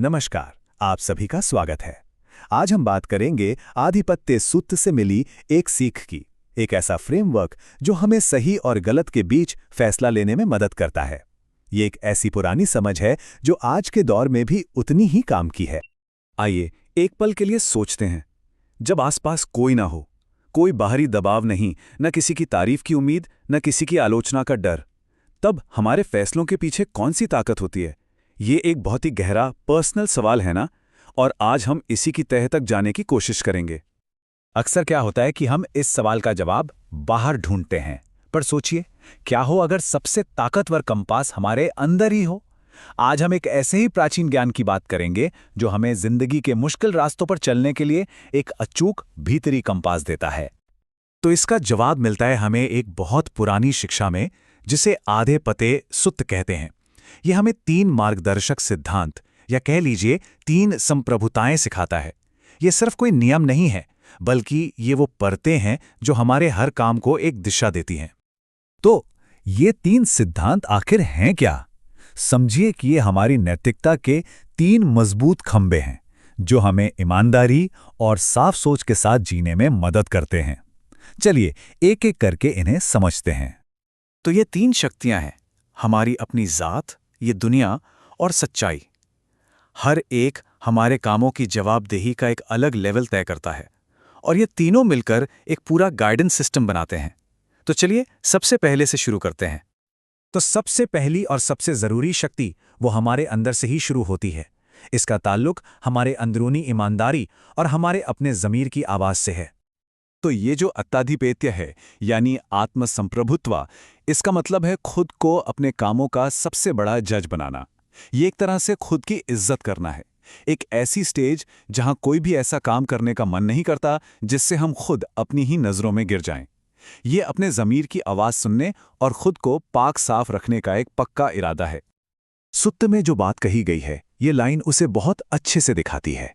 नमस्कार, आप सभी का स्वागत है। आज हम बात करेंगे आधिपत्य सूत्र से मिली एक सीख की, एक ऐसा फ्रेमवर्क जो हमें सही और गलत के बीच फैसला लेने में मदद करता है। ये एक ऐसी पुरानी समझ है जो आज के दौर में भी उतनी ही काम की है। आइए एक पल के लिए सोचते हैं। जब आसपास कोई ना हो, कोई बाहरी दबाव नहीं, न किसी की तारीफ की उम्मीद, न किसी की आलोचना का डर, तब हमारे फैसलों के पीछे कौन सी ताकत होती है? ये एक बहुत ही गहरा पर्सनल सवाल है ना, और आज हम इसी की तह तक जाने की कोशिश करेंगे। अक्सर क्या होता है कि हम इस सवाल का जवाब बाहर ढूंढते हैं, पर सोचिए, क्या हो अगर सबसे ताकतवर कंपास हमारे अंदर ही हो? आज हम एक ऐसे ही प्राचीन ज्ञान की बात करेंगे जो हमें जिंदगी के मुश्किल रास्तों पर चलने के लिए एक अचूक भीतरी कंपास देता है। तो इसका जवाब मिलता है हमें एक बहुत पुरानी शिक्षा में, जिसे आधे पते सूत्र कहते हैं। यह हमें 3 मार्गदर्शक सिद्धांत, या कह लीजिए 3 संप्रभुताएं सिखाता है। ये सिर्फ कोई नियम नहीं है, बल्कि ये वो परतें हैं जो हमारे हर काम को एक दिशा देती हैं। तो ये 3 सिद्धांत आखिर हैं क्या? समझिए कि ये हमारी नैतिकता के 3 मजबूत खंभे हैं, जो हमें ईमानदारी और साफ सोच के साथ जीने में मदद करते हैं। चलिए एक एक करके इन्हें समझते हैं। तो ये 3 शक्तियां हैं, हमारी अपनी ज़ात, ये दुनिया और सच्चाई। हर एक हमारे कामों की जवाबदेही का एक अलग लेवल तय करता है, और ये तीनों मिलकर एक पूरा गाइडेंस सिस्टम बनाते हैं। तो चलिए सबसे पहले से शुरू करते हैं। तो सबसे पहली और सबसे जरूरी शक्ति वो हमारे अंदर से ही शुरू होती है। इसका ताल्लुक हमारे अंदरूनी ईमानदारी और हमारे अपने ज़मीर की आवाज़ से है। तो ये जो अत्ताधिपेत्य है, यानी आत्मसंप्रभुत्व, इसका मतलब है खुद को अपने कामों का सबसे बड़ा जज बनाना। ये एक तरह से खुद की इज्जत करना है। एक ऐसी स्टेज जहां कोई भी ऐसा काम करने का मन नहीं करता जिससे हम खुद अपनी ही नज़रों में गिर जाएं। ये अपने ज़मीर की आवाज़ सुनने और खुद को पाक साफ रखने का एक पक्का इरादा है। सूत्र में जो बात कही गई है, ये लाइन उसे बहुत अच्छे से दिखाती है।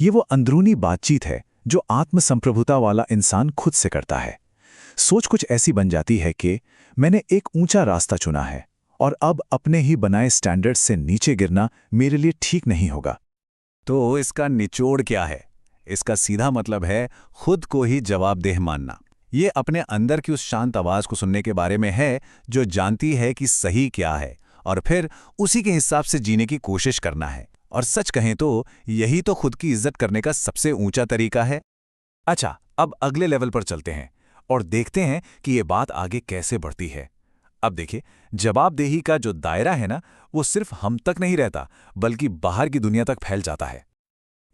ये वो अंदरूनी बातचीत है जो आत्मसंप्रभुता वाला इंसान खुद से करता है। सोच कुछ ऐसी बन जाती है कि मैंने एक ऊंचा रास्ता चुना है, और अब अपने ही बनाए स्टैंडर्ड से नीचे गिरना मेरे लिए ठीक नहीं होगा। तो इसका निचोड़ क्या है? इसका सीधा मतलब है खुद को ही जवाबदेह मानना। ये अपने अंदर की उस शांत आवाज़ को सुनने के बारे में है जो जानती है कि सही क्या है, और फिर उसी के हिसाब से जीने की कोशिश करना है। और सच कहें तो यही तो खुद की इज्जत करने का सबसे ऊंचा तरीका है। अच्छा, अब अगले लेवल पर चलते हैं और देखते हैं कि ये बात आगे कैसे बढ़ती है। अब देखिए, जवाबदेही का जो दायरा है ना, वो सिर्फ हम तक नहीं रहता, बल्कि बाहर की दुनिया तक फैल जाता है।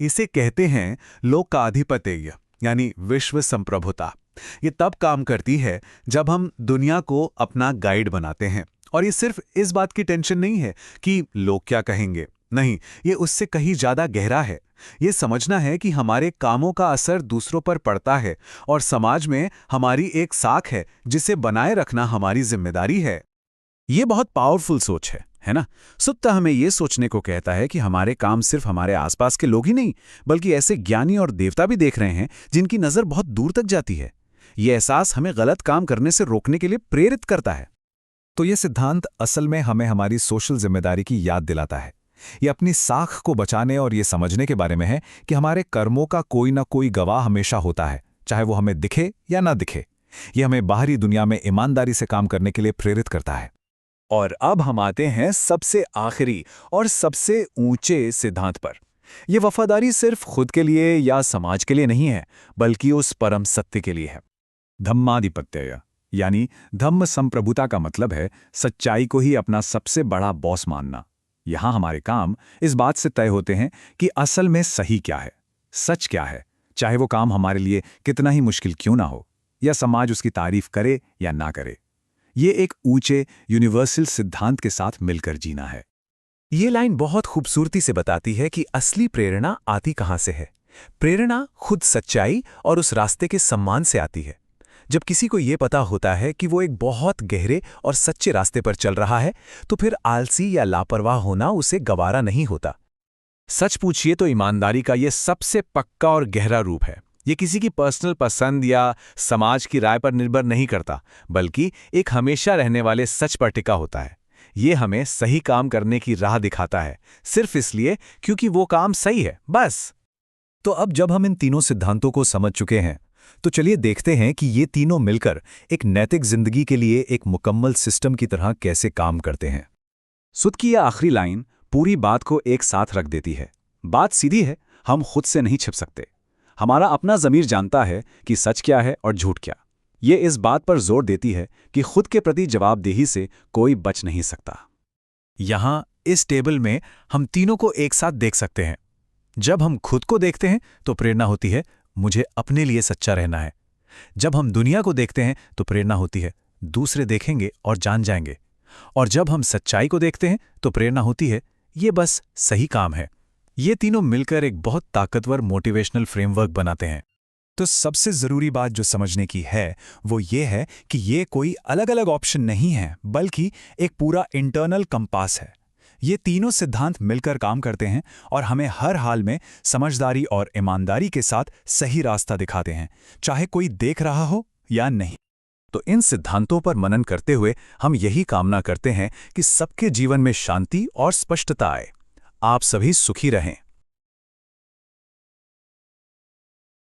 इसे कहते हैं लोकाधिपत्य, यानी विश्व संप्रभुता। ये तब काम करती है जब हम दुनिया को अपना गाइड बनाते हैं। और ये सिर्फ इस बात की टेंशन नहीं है कि लोग क्या कहेंगे। नहीं, ये उससे कहीं ज्यादा गहरा है। ये समझना है कि हमारे कामों का असर दूसरों पर पड़ता है, और समाज में हमारी एक साख है जिसे बनाए रखना हमारी जिम्मेदारी है। ये बहुत पावरफुल सोच है ना? सूत्र हमें ये सोचने को कहता है कि हमारे काम सिर्फ हमारे आसपास के लोग ही नहीं, बल्कि ऐसे ज्ञानी और देवता भी देख रहे हैं जिनकी नज़र बहुत दूर तक जाती है। ये एहसास हमें गलत काम करने से रोकने के लिए प्रेरित करता है। तो ये सिद्धांत असल में हमें हमारी सोशल जिम्मेदारी की याद दिलाता है। ये अपनी साख को बचाने और ये समझने के बारे में है कि हमारे कर्मों का कोई ना कोई गवाह हमेशा होता है, चाहे वो हमें दिखे या ना दिखे। ये हमें बाहरी दुनिया में ईमानदारी से काम करने के लिए प्रेरित करता है। और अब हम आते हैं सबसे आखिरी और सबसे ऊंचे सिद्धांत पर। यह वफादारी सिर्फ खुद के लिए या समाज के लिए नहीं है, बल्कि उस परम सत्य के लिए है। धम्माधिपत्य, यानी धम्म संप्रभुता का मतलब है सच्चाई को ही अपना सबसे बड़ा बॉस मानना। यहां हमारे काम इस बात से तय होते हैं कि असल में सही क्या है, सच क्या है, चाहे वो काम हमारे लिए कितना ही मुश्किल क्यों ना हो, या समाज उसकी तारीफ करे या ना करे। ये एक ऊंचे यूनिवर्सल सिद्धांत के साथ मिलकर जीना है। ये लाइन बहुत खूबसूरती से बताती है कि असली प्रेरणा आती कहां से है। प्रेरणा खुद सच्चाई और उस रास्ते के सम्मान से आती है। जब किसी को ये पता होता है कि वो एक बहुत गहरे और सच्चे रास्ते पर चल रहा है, तो फिर आलसी या लापरवाह होना उसे गवारा नहीं होता। सच पूछिए तो ईमानदारी का ये सबसे पक्का और गहरा रूप है। ये किसी की पर्सनल पसंद या समाज की राय पर निर्भर नहीं करता, बल्कि एक हमेशा रहने वाले सच पर टिका होता है। ये हमें सही काम करने की राह दिखाता है, सिर्फ इसलिए क्योंकि वो काम सही है, बस। तो अब जब हम इन तीनों सिद्धांतों को समझ चुके हैं, तो चलिए देखते हैं कि ये तीनों मिलकर एक नैतिक जिंदगी के लिए एक मुकम्मल सिस्टम की तरह कैसे काम करते हैं। सुद की यह आखिरी लाइन पूरी बात को एक साथ रख देती है। बात सीधी है, हम खुद से नहीं छिप सकते। हमारा अपना ज़मीर जानता है कि सच क्या है और झूठ क्या। ये इस बात पर जोर देती है कि खुद के प्रति जवाबदेही से कोई बच नहीं सकता। यहाँ इस टेबल में हम तीनों को एक साथ देख सकते हैं। जब हम खुद को देखते हैं तो प्रेरणा होती है, मुझे अपने लिए सच्चा रहना है। जब हम दुनिया को देखते हैं तो प्रेरणा होती है, दूसरे देखेंगे और जान जाएंगे। और जब हम सच्चाई को देखते हैं तो प्रेरणा होती है, ये बस सही काम है। ये तीनों मिलकर एक बहुत ताकतवर मोटिवेशनल फ्रेमवर्क बनाते हैं। तो सबसे ज़रूरी बात जो समझने की है वो ये है कि ये कोई अलग अलग ऑप्शन नहीं है, बल्कि एक पूरा इंटरनल कंपास है। ये तीनों सिद्धांत मिलकर काम करते हैं और हमें हर हाल में समझदारी और ईमानदारी के साथ सही रास्ता दिखाते हैं, चाहे कोई देख रहा हो या नहीं। तो इन सिद्धांतों पर मनन करते हुए हम यही कामना करते हैं कि सबके जीवन में शांति और स्पष्टता आए। आप सभी सुखी रहें।